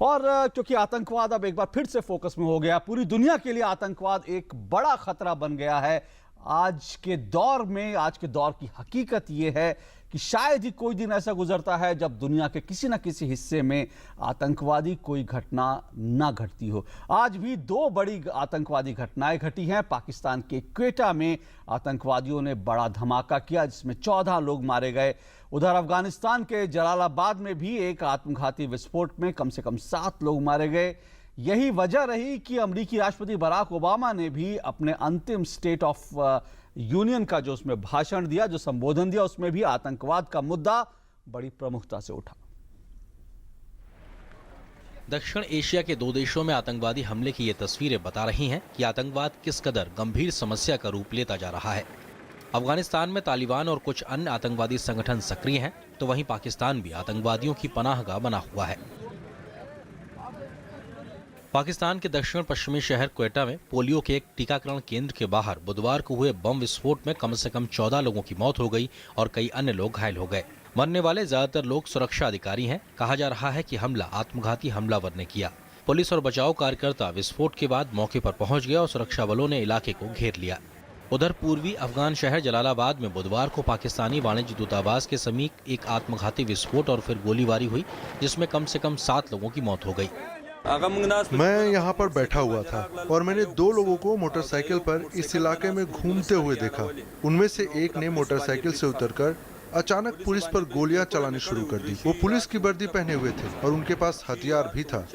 और क्योंकि आतंकवाद अब एक बार फिर से फोकस में हो गया, पूरी दुनिया के लिए आतंकवाद एक बड़ा खतरा बन गया है। आज के दौर की हकीकत यह है कि शायद ही कोई दिन ऐसा गुजरता है जब दुनिया के किसी न किसी हिस्से में आतंकवादी कोई घटना ना घटती हो। आज भी दो बड़ी आतंकवादी घटनाएं घटी हैं। पाकिस्तान के क्वेटा में आतंकवादियों ने बड़ा धमाका किया जिसमें 14 लोग मारे गए। उधर अफगानिस्तान के जलालाबाद में भी एक आत्मघाती विस्फोट में कम से कम 7 लोग मारे गए। यही वजह रही कि अमेरिकी राष्ट्रपति बराक ओबामा ने भी अपने अंतिम स्टेट ऑफ यूनियन का जो उसमें भाषण दिया, जो संबोधन दिया, उसमें भी आतंकवाद का मुद्दा बड़ी प्रमुखता से उठा। दक्षिण एशिया के दो देशों में आतंकवादी हमले की ये तस्वीरें बता रही हैं कि आतंकवाद किस कदर गंभीर समस्या का रूप लेता जा रहा है। अफगानिस्तान में तालिबान और कुछ अन्य आतंकवादी संगठन सक्रिय हैं, तो वहीं पाकिस्तान भी आतंकवादियों की पनाहगाह बना हुआ है। पाकिस्तान के दक्षिण पश्चिमी शहर क्वेटा में पोलियो के एक टीकाकरण केंद्र के बाहर बुधवार को हुए बम विस्फोट में कम से कम 14 लोगों की मौत हो गई और कई अन्य लोग घायल हो गए। मरने वाले ज्यादातर लोग सुरक्षा अधिकारी हैं। कहा जा रहा है कि हमला आत्मघाती हमलावर ने किया। पुलिस और बचाव कार्यकर्ता विस्फोट के बाद मौके पर पहुंच गए और सुरक्षा बलों ने इलाके को घेर लिया। उधर पूर्वी अफगान शहर जलालाबाद में बुधवार को पाकिस्तानी वाणिज्य दूतावास के समीप एक आत्मघाती विस्फोट और फिर गोलीबारी हुई जिसमें कम से कम 7 लोगों की मौत हो गई। मैं यहाँ पर बैठा हुआ था और मैंने 2 लोगों को मोटरसाइकिल पर इस इलाके में घूमते हुए देखा। उनमें से एक ने मोटरसाइकिल से उतरकर अचानक पुलिस पर गोलियां चलानी शुरू कर दी। वो पुलिस की वर्दी पहने हुए थे और उनके पास हथियार भी था।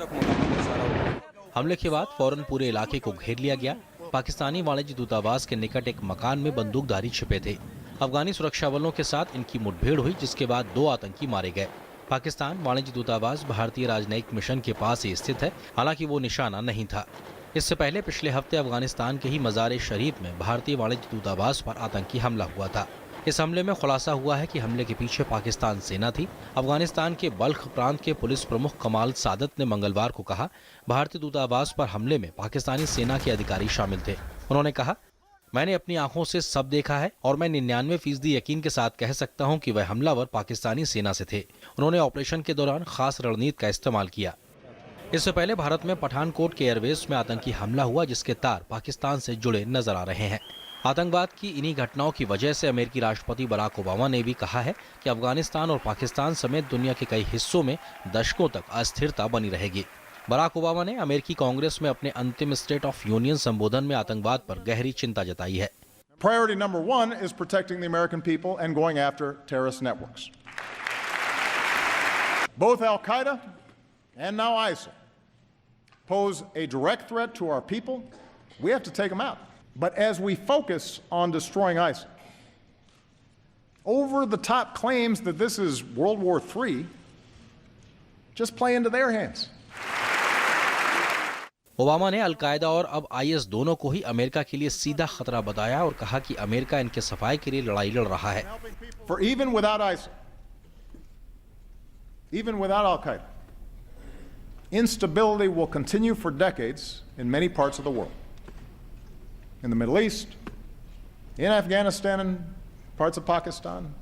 हमले के बाद फौरन पूरे इलाके को घेर लिया गया। पाकिस्तानी वाणिज्य दूतावास के निकट एक मकान में बंदूकधारी छिपे थे। अफगानी सुरक्षा बलों के साथ इनकी मुठभेड़ हुई जिसके बाद 2 आतंकी मारे गए। पाकिस्तान वाणिज्य दूतावास भारतीय राजनयिक मिशन के पास ही स्थित है, हालांकि वो निशाना नहीं था। इससे पहले पिछले हफ्ते अफगानिस्तान के ही मज़ार शरीफ में भारतीय वाणिज्य दूतावास पर आतंकी हमला हुआ था। इस हमले में खुलासा हुआ है कि हमले के पीछे पाकिस्तान सेना थी। अफगानिस्तान के बल्ख प्रांत के पुलिस प्रमुख कमाल सादत ने मंगलवार को कहा, भारतीय दूतावास पर हमले में पाकिस्तानी सेना के अधिकारी शामिल थे। उन्होंने कहा, मैंने अपनी आंखों से सब देखा है और मैं 99% यकीन के साथ कह सकता हूं कि वह हमलावर पाकिस्तानी सेना से थे। उन्होंने ऑपरेशन के दौरान खास रणनीति का इस्तेमाल किया। इससे पहले भारत में पठानकोट के एयरबेस में आतंकी हमला हुआ जिसके तार पाकिस्तान से जुड़े नजर आ रहे हैं। आतंकवाद की इन्हीं घटनाओं की वजह से अमेरिकी राष्ट्रपति बराक ओबामा ने भी कहा है कि अफगानिस्तान और पाकिस्तान समेत दुनिया के कई हिस्सों में दशकों तक अस्थिरता बनी रहेगी। बराक ओबामा ने अमेरिकी कांग्रेस में अपने अंतिम स्टेट ऑफ यूनियन संबोधन में आतंकवाद पर गहरी चिंता जताई है। Priority number 1 is protecting the American people and going after terrorist networks. Both Al-Qaeda and now ISIL pose a direct threat to our people. We have to take them out. But as we focus on destroying ISIL, over-the-top claims that this is World War III just play into their hands. Obama ने al Qaeda और अब IS दोनों को ही America के लिए सीधा खतरा बताया और कहा कि अमेरिका इनके सफाई के लिए लड़ाई लड़ रहा है। For even without ISIL, even without Al-Qaeda, instability will continue for decades in many parts of the world. In the Middle East, in Afghanistan and parts of Pakistan,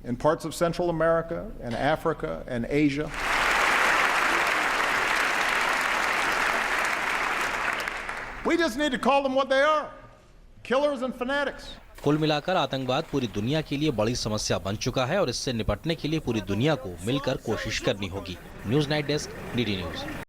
in parts of Central America and Africa and Asia. We just need to call them what they are, killers and fanatics. कुल मिलाकर आतंकवाद पूरी दुनिया के लिए बड़ी समस्या बन चुका है और इससे निपटने के लिए पूरी दुनिया को मिलकर कोशिश करनी होगी। News night desk, DD news.